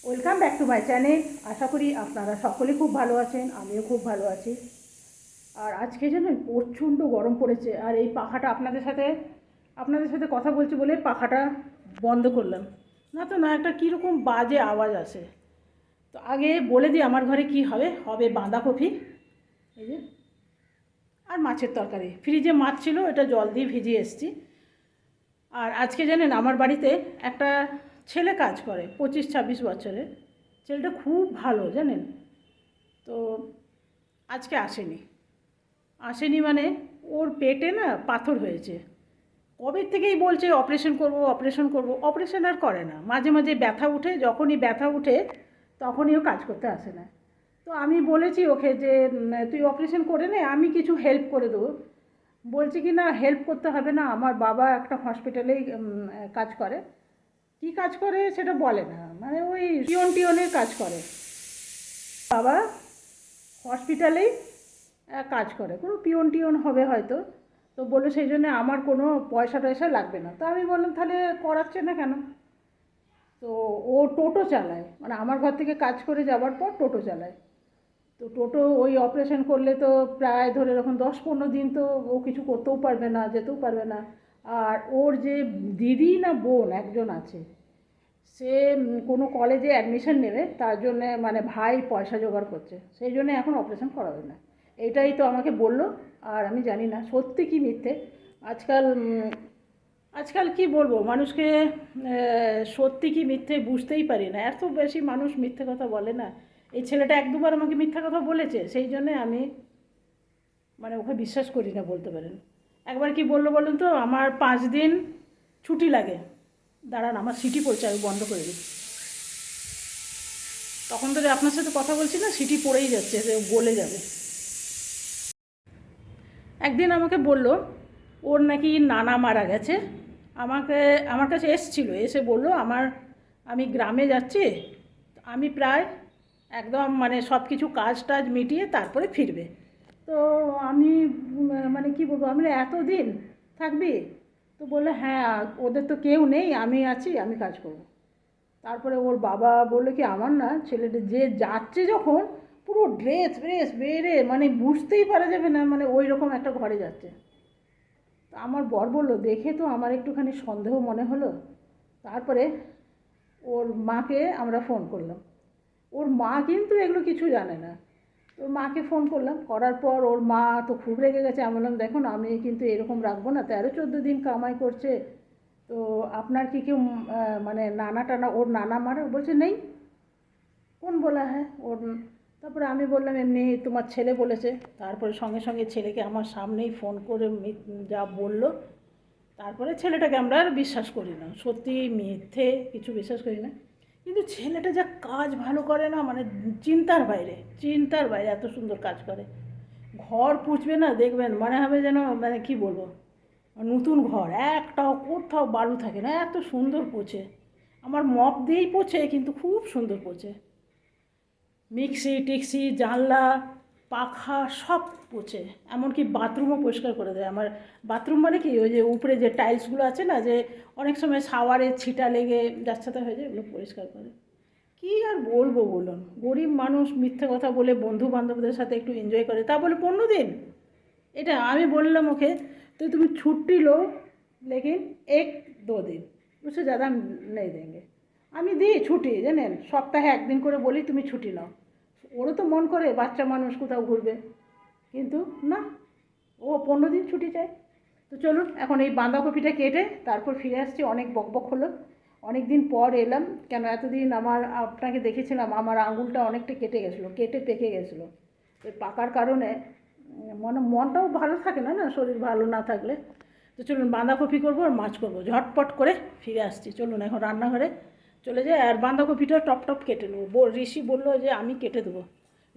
Welcome back to my channel. আশা করি আপনারা সকলে খুব ভালো আছেন, আমিও খুব ভালো আছি। আর আজকে জানেন প্রচণ্ড গরম পড়েছে, আর এই পাখাটা আপনাদের সাথে কথা বলছি বলে পাখাটা বন্ধ করলাম। না তো না, একটা কীরকম বাজে আওয়াজ আসে। তো আগে বলে দিই আমার ঘরে কি হবে হবে বাঁধাকপি, এই যে, আর মাছের তরকারি। ফ্রিজে মাছ ছিল, এটা জল দিয়ে ভিজিয়ে এসেছি। আর আজকে জানেন আমার বাড়িতে একটা ছেলে কাজ করে, 25-26 বছরের। ছেলেটা খুব ভালো জানেন। তো আজকে আসেনি মানে ওর পেটে না পাথর হয়েছে। কবে থেকেই বলছে অপারেশন করব অপারেশন করব, অপারেশন আর করে না। মাঝে মাঝে ব্যথা উঠে, যখনই ব্যথা উঠে তখনই ও কাজ করতে আসে না। তো আমি বলেছি ওকে যে তুই অপারেশন করে নে, আমি কিছু হেল্প করে দেবো। বলছে কি না, হেল্প করতে হবে না, আমার বাবা একটা হসপিটালেই কাজ করে। কি কাজ করে সেটা বলে না, মানে ওই টিয়নের কাজ করে বাবা, হসপিটালেই কাজ করে, কোনো টিয়ন হবে হয়তো। তো বললো সেই জন্য আমার কোনো পয়সা টয়সা লাগবে না। তো আমি বললাম তাহলে করাচ্ছে না কেন। তো ও টোটো চালায়, মানে আমার ঘর থেকে কাজ করে যাওয়ার পর টোটো চালায়। তো টোটো ওই অপারেশন করলে তো প্রায় ধরে রাখুন 10-15 দিন তো ও কিছু করতেও পারবে না, যেতেও পারবে না। আর ওর যে দিদি না বোন একজন আছে, সে কোনো কলেজে অ্যাডমিশন নেবে, তার জন্যে মানে ভাই পয়সা জোগাড় করছে, সেই জন্য এখন অপারেশন করাবে না। এইটাই তো আমাকে বললো। আর আমি জানি না সত্যি কি মিথ্যে। আজকাল আজকাল কি বলবো মানুষকে, সত্যি কি মিথ্যে বুঝতেই পারি না, এত বেশি মানুষ মিথ্যে কথা বলে না। এই ছেলেটা 1-2বার আমাকে মিথ্যা কথা বলেছে, সেই জন্যে আমি মানে ওকে বিশ্বাস করি না বলতে পারেন। একবার কি বললো বলুন তো, আমার 5 দিন ছুটি লাগে। দাঁড়ান, আমার সিটি পড়ছে, আমি বন্ধ করে দিই। তখন ধরে আপনার সাথে কথা বলছি না, সিটি পড়েই যাচ্ছে, সে গলে যাবে। একদিন আমাকে বলল ওর নাকি নানা মারা গেছে। আমাকে আমার কাছে এসে বলল আমি গ্রামে যাচ্ছি, আমি প্রায় একদম মানে সব কিছু কাজ টাজ মিটিয়ে তারপরে ফিরবে। তো আমি মানে কি বলবো, আমি এতদিন থাকবি? তো বললো হ্যাঁ, ওদের তো কেউ নেই, আমি আছি, আমি কাজ করবো। তারপরে ওর বাবা বললো কি, আমার না ছেলেটা যে যাচ্ছে যখন পুরো ড্রেস ফ্রেস বেড়ে মানে বুঝতেই পারা যাবে না, মানে ওই রকম একটা ঘরে যাচ্ছে। তো আমার বর বললো দেখে তো আমার একটুখানি সন্দেহ মনে হলো। তারপরে ওর মাকে আমরা ফোন করলাম। ওর মা কিন্তু এগুলো কিছু জানে না। ওর মাকে ফোন করলাম, করার পর ওর মা তো খুব রেগে গেছে। আমি বললাম দেখুন, আমি কিন্তু এরকম রাখবো না, 13-14 দিন কামাই করছে। তো আপনার কি কেউ মানে নানা টানা, ওর নানা মারা? বলছে নেই। কোন বলা হ্যাঁ ওর? তারপরে আমি বললাম এমনি তোমার ছেলে বলেছে। তারপরে সঙ্গে সঙ্গে ছেলেকে আমার সামনেই ফোন করে যা বলল। তারপরে ছেলেটাকে আমরা আর বিশ্বাস করি না, সত্যি মিথ্যে কিছু বিশ্বাস করি না। কিন্তু ছেলেটা যা কাজ ভালো করে না, মানে চিন্তার বাইরে এত সুন্দর কাজ করে। ঘর পুছবে না দেখবেন মনে হবে যেন মানে কি বলবো, নতুন ঘর, একটাও কোথাও বালু থাকে না, এত সুন্দর পোছে। আমার মপ দিয়েই পোছে, কিন্তু খুব সুন্দর পোছে। মিক্সি টিক্সি জানলা পাখা সব পোছে। এমনকি বাথরুমও পরিষ্কার করে দেয় আমার। বাথরুম মানে কি, ওই যে উপরে যে টাইলসগুলো আছে না, যে অনেক সময় শাওয়ারে ছিটা লেগে যাচ্ছাতে হয়ে যায়, ওগুলো পরিষ্কার করে। কী আর বলবো বলুন, গরিব মানুষ মিথ্যে কথা বলে বন্ধু বান্ধবদের সাথে একটু এনজয় করে, তা বলে 15 দিন। এটা আমি বললাম ওকে, তো তুমি ছুट्टी लो, लेकिन 1-2 दिन उससे ज़्यादा नहीं देंगे। আমি দিই ছুটি জানেন, সপ্তাহে একদিন করে বলি তুমি ছুটি নাও। ওরও তো মন করে বাচ্চা মানুষ কোথাও ঘুরবে, কিন্তু না, ও 15 দিন ছুটি চায়। তো চলুন এখন এই বাঁধাকপিটা কেটে তারপর ফিরে আসছি। অনেক বকবক হলো, অনেক দিন পর এলাম। কেন এতদিন আপনাকে দেখেছিলাম আমার আঙুলটা অনেকটা কেটে গেছিলো, কেটে পেকে গেছিলো। ওই পাকার কারণে মনটাও ভালো থাকে না, না শরীর ভালো না থাকলে। তো চলুন বাঁধাকপি করবো আর মাছ করবো, ঝটপট করে ফিরে আসছি। চলুন এখন রান্নাঘরে চলে যাই, আর বাঁধাকপিটা টপ টপ কেটে নেবো। ঋষি বললো যে আমি কেটে দেবো।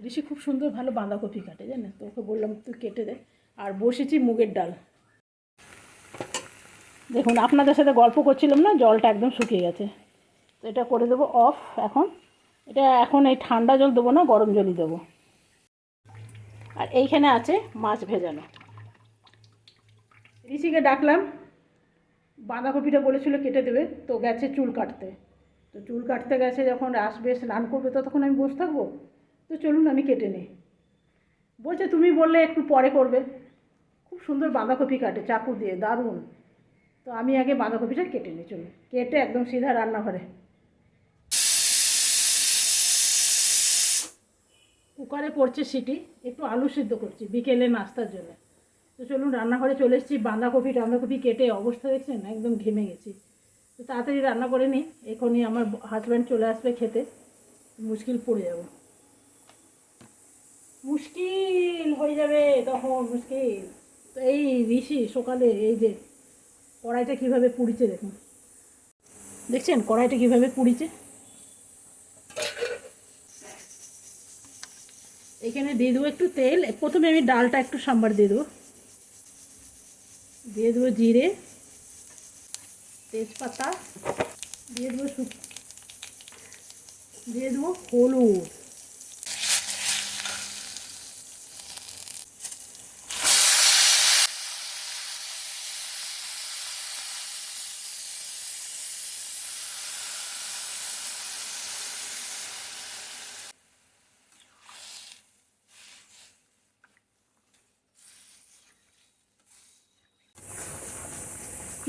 ঋষি খুব সুন্দর ভালো বাঁধাকপি কাটে জানেন, তো ওকে বললাম তুই কেটে দে। আর বসেছি মুগের ডাল। দেখুন আপনাদের সাথে গল্প করছিলাম না, জলটা একদম শুকিয়ে গেছে। তো এটা করে দেবো অফ এখন। এটা এখন এই ঠান্ডা জল দেবো না, গরম জলই দেবো। আর এইখানে আছে মাছ ভেজানো। ঋষিকে ডাকলাম, বাঁধাকপিটা বলেছিল কেটে দেবে, তো গেছে চুল কাটতে। তো চুল কাটতে গেছে, যখন আসবে স্নান করবে ততক্ষণ আমি বসে থাকবো? তো চলুন আমি কেটে নিই। বলছে তুমি বললে একটু পরে করবে। খুব সুন্দর বাঁধাকপি কাটে চাকু দিয়ে, দারুণ। তো আমি আগে বাঁধাকপিটা কেটে নিই, চলুন কেটে একদম সিধা রান্নাঘরে। কুকারে পড়ছে সিটি, একটু আলু সিদ্ধ করছি বিকেলে নাস্তার জন্য। তো চলুন রান্নাঘরে চলে এসেছি। বাঁধাকপি কেটে অবস্থা দেখছেন, একদম ঘেমে গেছি। তো তাড়াতাড়ি রান্না করে নিই, এখনই আমার হাজব্যান্ড চলে আসবে খেতে, মুশকিল পড়ে যাব, মুশকিল হয়ে যাবে তখন, মুশকিল। তো এই ঋষি সকালে এই যে কড়াইটা কীভাবে পুড়িছে দেখুন, দেখছেন কড়াইটা কীভাবে পুড়িছে। এখানে দিয়ে দেবো একটু তেল। প্রথমে আমি ডালটা একটু সাম্বার দিয়ে দেবো জিরে, তেজপাতা, দিয়ে দেবো হলুদ,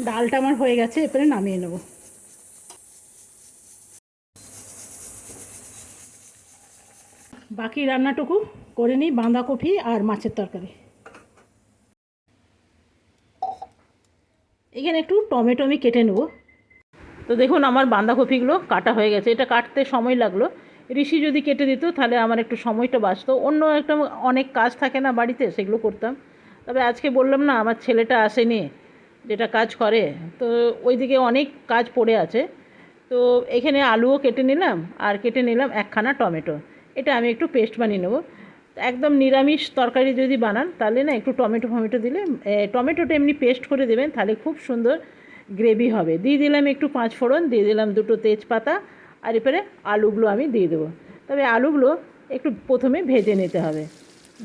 ডালটা আমার হয়ে গেছে, এরপরে নামিয়ে নেব। বাকি রান্নাটুকু করে নিই, বাঁধাকপি আর মাছের তরকারি। এখানে একটু টমেটো আমি কেটে নেব। তো দেখুন আমার বাঁধাকপিগুলো কাটা হয়ে গেছে। এটা কাটতে সময় লাগলো, ঋষি যদি কেটে দিত তাহলে আমার একটু সময়টা বাঁচতো। অন্য একটা অনেক কাজ থাকে না বাড়িতে, সেগুলো করতাম। তবে আজকে বললাম না আমার ছেলেটা আসেনি, যেটা কাজ করে, তো ওইদিকে অনেক কাজ পড়ে আছে। তো এখানে আলুও কেটে নিলাম, আর কেটে নিলাম একখানা টমেটো। এটা আমি একটু পেস্ট বানিয়ে নেবো। একদম নিরামিষ তরকারি যদি বানান তাহলে না একটু টমেটো দিলে, টমেটোটা এমনি পেস্ট করে দেবেন, তাহলে খুব সুন্দর গ্রেভি হবে। দিয়ে দিলাম একটু পাঁচফোড়ন, দিয়ে দিলাম দুটো তেজপাতা, আর এরপরে আলুগুলো আমি দিয়ে দেবো। তবে আলুগুলো একটু প্রথমে ভেজে নিতে হবে।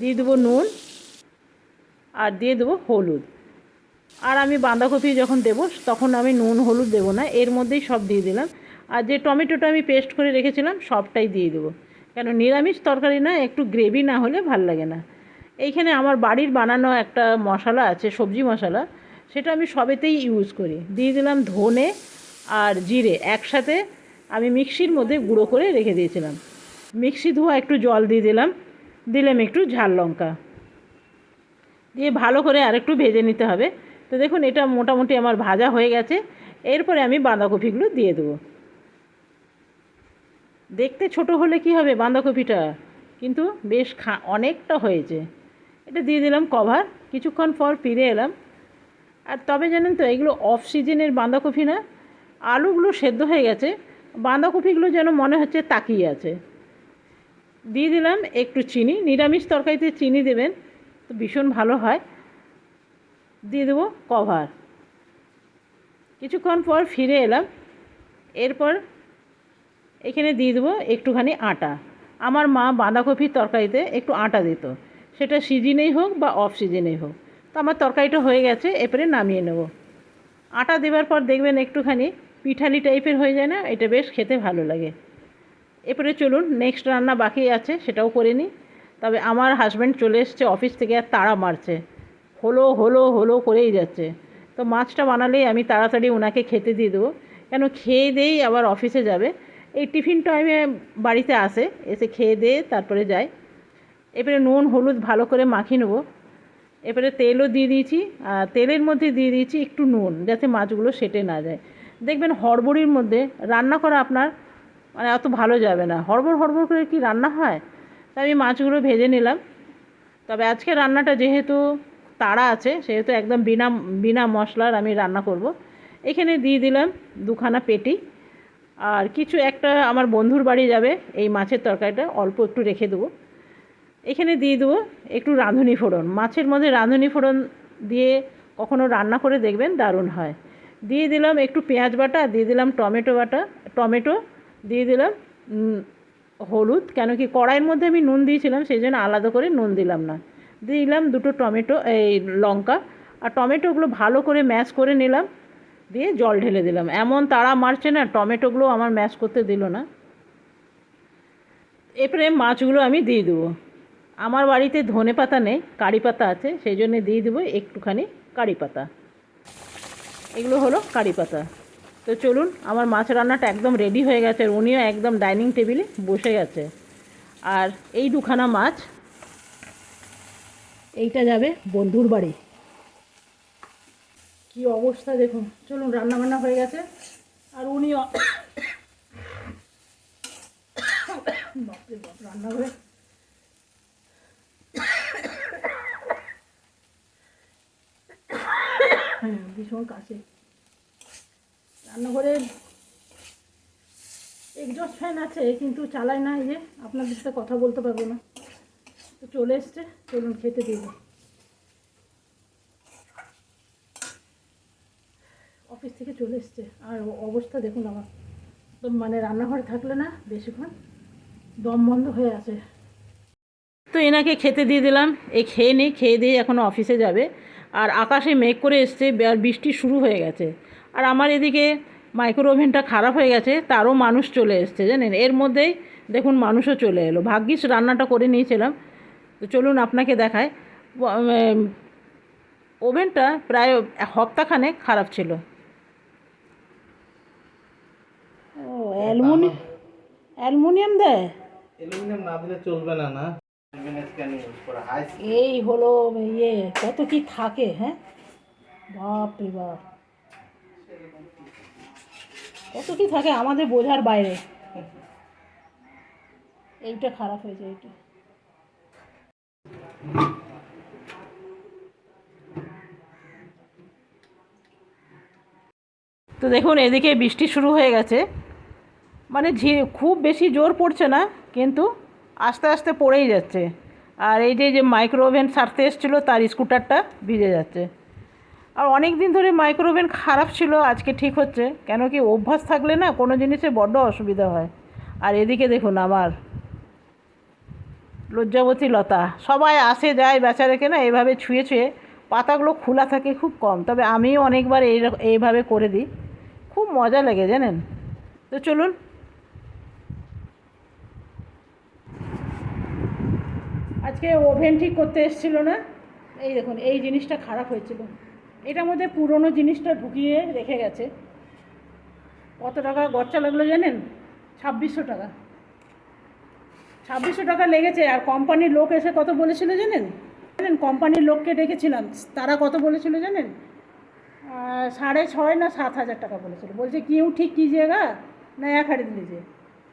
দিয়ে দেবো নুন, আর দিয়ে দেবো হলুদ। আর আমি বাঁধাকপি যখন দেবো তখন আমি নুন হলুদ দেবো না, এর মধ্যেই সব দিয়ে দিলাম। আর যে টমেটোটা আমি পেস্ট করে রেখেছিলাম সবটাই দিয়ে দেবো, কেন নিরামিষ তরকারি না একটু গ্রেভি না হলে ভাল লাগে না। এইখানে আমার বাড়ির বানানো একটা মশলা আছে, সবজি মশলা, সেটা আমি সবেতেই ইউজ করি। দিয়ে দিলাম ধনে আর জিরে একসাথে আমি মিক্সির মধ্যে গুঁড়ো করে রেখে দিয়েছিলাম। মিক্সি ধোয়া একটু জল দিয়ে দিলাম একটু ঝাল লঙ্কা দিয়ে ভালো করে আরেকটু ভেজে নিতে হবে। তো দেখুন এটা মোটামুটি আমার ভাজা হয়ে গেছে। এরপরে আমি বাঁধাকপিগুলো দিয়ে দেবো। দেখতে ছোট হলে কি হবে বাঁধাকপিটা, কিন্তু বেশ অনেকটা হয়েছে। এটা দিয়ে দিলাম কভার, কিছুক্ষণ পর ফিরে এলাম। আর তবে জানেন তো এগুলো অফ সিজনের বাঁধাকপি না, আলুগুলো সেদ্ধ হয়ে গেছে, বাঁধাকপিগুলো যেন মনে হচ্ছে তাকিয়ে আছে। দিয়ে দিলাম একটু চিনি, নিরামিষ তরকারিতে চিনি দেবেন তো ভীষণ ভালো হয়। দিয়ে দেবো কভার, কিছুক্ষণ পর ফিরে এলাম। এরপর এখানে দিয়ে দেবো একটুখানি আটা। আমার মা বাঁধাকপির তরকারিতে একটু আটা দিত, সেটা সিজনেই হোক বা অফ সিজনেই হোক। তো আমার তরকারিটা হয়ে গেছে, এরপরে নামিয়ে নেব। আটা দেওয়ার পর দেখবেন একটুখানি পিঠালি টাইপের হয়ে যায় না, এটা বেশ খেতে ভালো লাগে। এরপরে চলুন নেক্সট রান্না বাকি আছে সেটাও করে নিই। তবে আমার হাজব্যান্ড চলে এসছে অফিস থেকে, আর তাড়া মারছে, হলো করেই যাচ্ছে। তো মাছটা বানালেই আমি তাড়াতাড়ি ওনাকে খেতে দিয়ে দেবো, কেন খেয়ে দিয়েই আবার অফিসে যাবে। এই টিফিন টাইমে বাড়িতে এসে খেয়ে দিয়ে তারপরে যায়। এবারে নুন হলুদ ভালো করে মাখিয়ে নেবো। এবারে তেলও দিয়ে দিয়েছি, আর তেলের মধ্যে দিয়ে দিয়েছি একটু নুন, যাতে মাছগুলো সেটে না যায়। দেখবেন হড়বড়ির মধ্যে রান্না করা আপনার মানে অত ভালো যাবে না, হড়বড় করে কি রান্না হয়। তাই আমি মাছগুলো ভেজে নিলাম। তবে আজকে রান্নাটা যেহেতু তাড়া আছে, সেহেতু একদম বিনা মশলার আমি রান্না করব। এখানে দিয়ে দিলাম দুখানা পেটি, আর কিছু একটা আমার বন্ধুর বাড়ি যাবে, এই মাছের তরকারিটা অল্প একটু রেখে দেবো। এখানে দিয়ে দেবো একটু রাঁধুনি ফোড়ন, মাছের মধ্যে রাঁধুনি ফোড়ন দিয়ে কখনো রান্না করে দেখবেন, দারুণ হয়। দিয়ে দিলাম একটু পেঁয়াজ বাটা, দিয়ে দিলাম টমেটো, দিয়ে দিলাম হলুদ, কেন কি কড়াইয়ের মধ্যে আমি নুন দিয়েছিলাম, সেই জন্য আলাদা করে নুন দিলাম না। দিলাম দুটো লঙ্কা, আর টমেটোগুলো ভালো করে ম্যাশ করে নিলাম। দিয়ে জল ঢেলে দিলাম। এমন তাড়া মারছে না, টমেটোগুলো আমার ম্যাশ করতে দিল না। এরপরে মাছগুলো আমি দিয়ে দেবো। আমার বাড়িতে ধনে পাতা নেই, কারি পাতা আছে, সেই জন্য দিয়ে দেবো একটুখানি কারি পাতা। এগুলো হলো কারি পাতা। তো চলুন, আমার মাছ রান্নাটা একদম রেডি হয়ে গেছে। আর উনিও একদম ডাইনিং টেবিলে বসে গেছে। আর এই দুখানা মাছ, এইটা যাবে বন্ধুর বাড়ি। কি অবস্থা দেখুন। চলুন, রান্না বান্না হয়ে গেছে। আর উনিও বাপরে বাপ, রান্নাঘরে ভীষণ কাছে। রান্নাঘরে এক্সস্ট ফ্যান আছে কিন্তু চালাই না, এই যে আপনাদের সাথে কথা বলতে পারবো না। তো চলে এসছে, চলুন খেতে দিব। অফিস থেকে চলে এসছে আর অবস্থা দেখুন আমার। তো মানে রান্নাঘরে থাকলে না বেশিক্ষণ দম বন্ধ হয়ে আছে। তো এনাকে খেতে দিয়ে দিলাম। এই খেয়ে নিই, খেয়ে দিয়ে এখন অফিসে যাবে। আর আকাশে মেঘ করে এসছে, আর বৃষ্টি শুরু হয়ে গেছে। আর আমার এদিকে মাইক্রো ওভেনটা খারাপ হয়ে গেছে, তারও মানুষ চলে এসছে জানেন। এর মধ্যেই দেখুন মানুষও চলে এলো। ভাগ্যিস রান্নাটা করে নিয়েছিলাম। তো চলুন আপনাকে দেখায়। ওভেনটা প্রায় সপ্তাহখানেক খারাপ ছিল। ও অ্যালুমিনিয়াম দেয়। অ্যালুমিনিয়াম না দিলে চলবে না, না? এই হলো ইয়ে, কত কি থাকে। হ্যাঁ, বাপ রে বাপ, কত কি থাকে আমাদের বোঝার বাইরে। এইটা খারাপ হয়েছে, এইটা। তো দেখুন এদিকে বৃষ্টি শুরু হয়ে গেছে। মানে খুব বেশি জোর পড়ছে না, কিন্তু আস্তে আস্তে পড়েই যাচ্ছে। আর এই যে মাইক্রো ওভেন সারতে এসেছিলো, তার স্কুটারটা ভিজে যাচ্ছে। আর অনেক দিন ধরে মাইক্রো ওভেন খারাপ ছিল, আজকে ঠিক হচ্ছে। কেন কি, অভ্যাস থাকলে না কোনো জিনিসে বড্ড অসুবিধা হয়। আর এদিকে দেখুন আমার লজ্জাবতী লতা, সবাই আসে যায় বেচারাকে না এভাবে ছুঁয়ে ছুঁয়ে। পাতাগুলো খোলা থাকে খুব কম, তবে আমিও অনেকবার এইভাবে করে দিই, খুব মজা লাগে জানেন। তো চলুন। আজকে ওভেন ঠিক করতে এসেছিলো না, এই দেখুন এই জিনিসটা খারাপ হয়েছিল। এটার মধ্যে পুরনো জিনিসটা ঢুকিয়ে রেখে গেছে। কত টাকা গচ্চা লাগলো জানেন? 2600 টাকা। 2600 টাকা লেগেছে। আর কোম্পানির লোক এসে কত বলেছিল জানেন? কোম্পানির লোককে ডেকেছিলাম, তারা কত বলেছিল জানেন? 6,500 না 7,000 টাকা বলেছিল। বলছে কিউ ঠিক कीजिएगा नया खरीद लीजिए।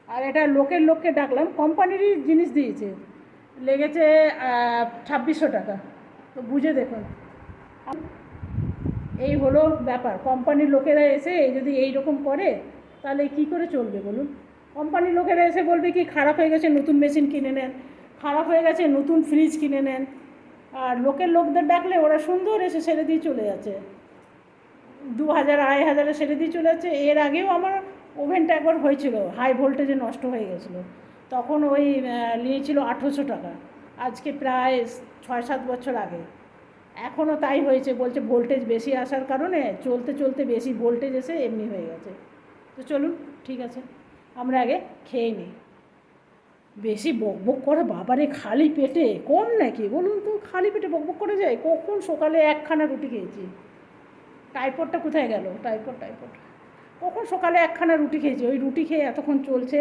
আর এটা লোককে ডাকলাম, কোম্পানিরই জিনিস দিয়েছে, লেগেছে 2600 টাকা। তো বুঝে দেখুন, এই হলো ব্যাপার। কোম্পানির লোকেরা এসে যদি এই রকম করে তাহলে কি করে চলবে বলুন? কোম্পানির লোকেরা এসে বলবে কি খারাপ হয়ে গেছে নতুন মেশিন কিনে নেন, খারাপ হয়ে গেছে নতুন ফ্রিজ কিনে নেন। আর লোকদের ডাকলে ওরা সুন্দর এসে সেরে দিয়ে চলে যাচ্ছে, 2,000 2,500 সেরে দিয়ে চলে যাচ্ছে। এর আগেও আমার ওভেনটা একবার হয়েছিল, হাই ভোল্টেজে নষ্ট হয়ে গেছিলো, তখন ওই নিয়েছিল 1,800 টাকা। আজকে প্রায় 6-7 বছর আগে। এখনও তাই হয়েছে, বলছে ভোল্টেজ বেশি আসার কারণে চলতে চলতে বেশি ভোল্টেজ এসে এমনি হয়ে গেছে। তো চলুন, ঠিক আছে, আমরা আগে খেয়ে নিই। বেশি বকবক করে বাবারে, খালি পেটে কম নাকি বলুন তো? খালি পেটে বকবক করে যায়। কখন সকালে একখানা রুটি খেয়েছি। টাইপডটা কোথায় গেল? টাইপড কখন সকালে একখানা রুটি খেয়েছি, ওই রুটি খেয়ে এতক্ষণ চলছে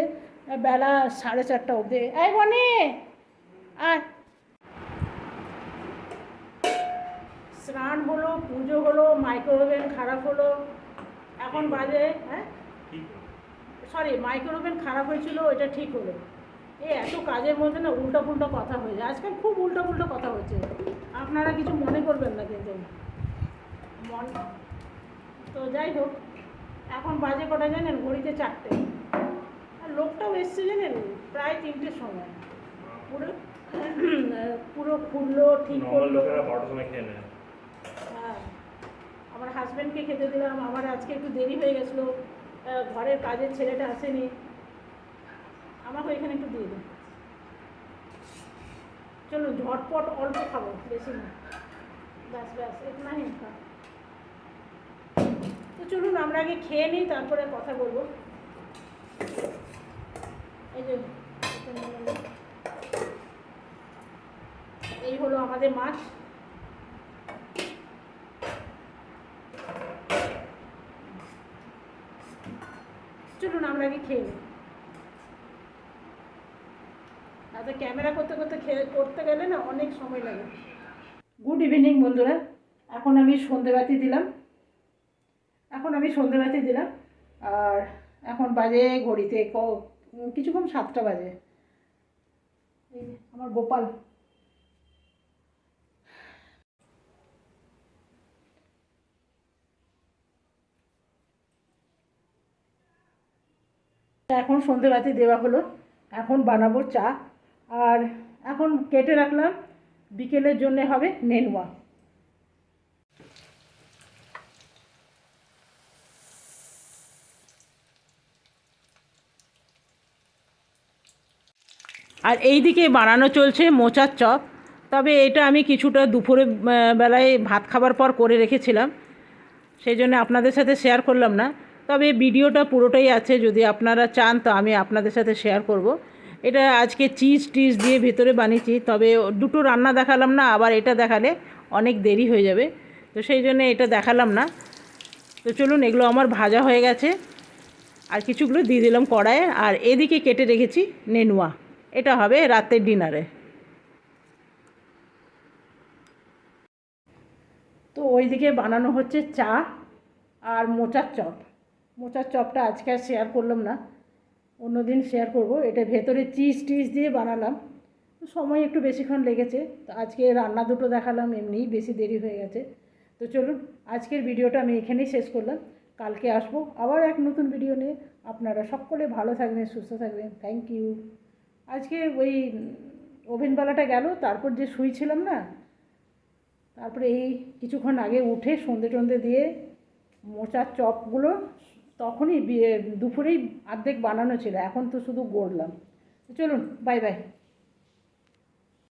বেলা 4:30 অবধি। এই বনে আর স্নান হলো, পুজো হলো, মাইক্রোওভেন খারাপ হলো, এখন বাজে মাইক্রোওভেন খারাপ হয়েছিল, এটা ঠিক হলো। এত কাজের মধ্যে না উল্টো কথা হয়ে যায় আজকাল, খুব উল্টো কথা হচ্ছে। আপনারা কিছু মনে করবেন না কিন্তু। তো যাই হোক, এখন বাজে কটা জানেন? ঘড়িতে 4টে। আর লোকটাও এসছে জানেন প্রায় 3টের সময়। পুরো খুললো, ঠিক করলো। হ্যাঁ, আমার হাজব্যান্ডকে খেতে দিলাম। আমার আজকে একটু দেরি হয়ে গেছিলো, ঘরের কাজের ছেলেটা আসেনি। আমাকে এখানে একটু দিয়ে দিন। চলো ঝটপট অল্প খাবো, বেশি না, ব্যাস ইतना ही खा। তো চলুন আমরা আগে খেয়ে নিই, তারপরে কথা বলবো। এই যে এই হলো আমাদের মাছ। চলুন আমরা আগে খেয়ে নিই, তাতে ক্যামেরা করতে করতে গেলে না অনেক সময় লাগে। গুড ইভিনিং বন্ধুরা, এখন আমি সন্ধেবাতি দিলাম। আর এখন বাজে ঘড়িতে কিছুক্ষণ 7টা বাজে। এই যে আমার গোপাল। এখন সন্ধেবাতি দেওয়া হলো, এখন বানাবো চা। আর এখন কেটে রাখলাম, বিকেলের জন্য হবে নেনুয়া। আর এই দিকে বানানো চলছে মোচার চপ। তবে এটা আমি কিছুটা দুপুরে বেলায় ভাত খাবার পর করে রেখেছিলাম, সেই জন্য আপনাদের সাথে শেয়ার করলাম না। তবে ভিডিওটা পুরোটাই আছে, যদি আপনারা চান তো আমি আপনাদের সাথে শেয়ার করব। এটা আজকে চিজ দিয়ে ভেতরে বানিয়েছি, তবে দুটো রান্না দেখালাম না, আবার এটা দেখালে অনেক দেরি হয়ে যাবে, তো সেই জন্য এটা দেখালাম না। তো চলুন, এগুলো আমার ভাজা হয়ে গেছে, আর কিছুগুলো দিয়ে দিলাম কড়াইয়ে। আর এদিকে কেটে রেখেছি নেনুয়া, এটা হবে রাতের ডিনারে। তো ওইদিকে বানানো হচ্ছে চা আর মোচার চপ। মোচার চপটা আজকে আর শেয়ার করলাম না, অন্যদিন শেয়ার করব। এটা ভেতরে চিজ দিয়ে বানালাম, সময় একটু বেশিক্ষণ লেগেছে। তো আজকে রান্না দুটো দেখালাম, এমনিই বেশি দেরি হয়ে গেছে। তো চলুন, আজকের ভিডিওটা আমি এখানেই শেষ করলাম। কালকে আসবো আবার এক নতুন ভিডিও নিয়ে। আপনারা সকলে ভালো থাকবেন, সুস্থ থাকবেন। Thank you. আজকে ওই ওভেনওয়ালাটা গেল, তারপর যে শুয়েছিলাম না, তারপরে এই কিছুক্ষণ আগে উঠে সন্ধে টন্ধে দিয়ে মোচার চপগুলো তখনই দুপুরেই অর্ধেক বানানো ছিল, এখন তো শুধু গড়লাম। চলুন, বাই বাই।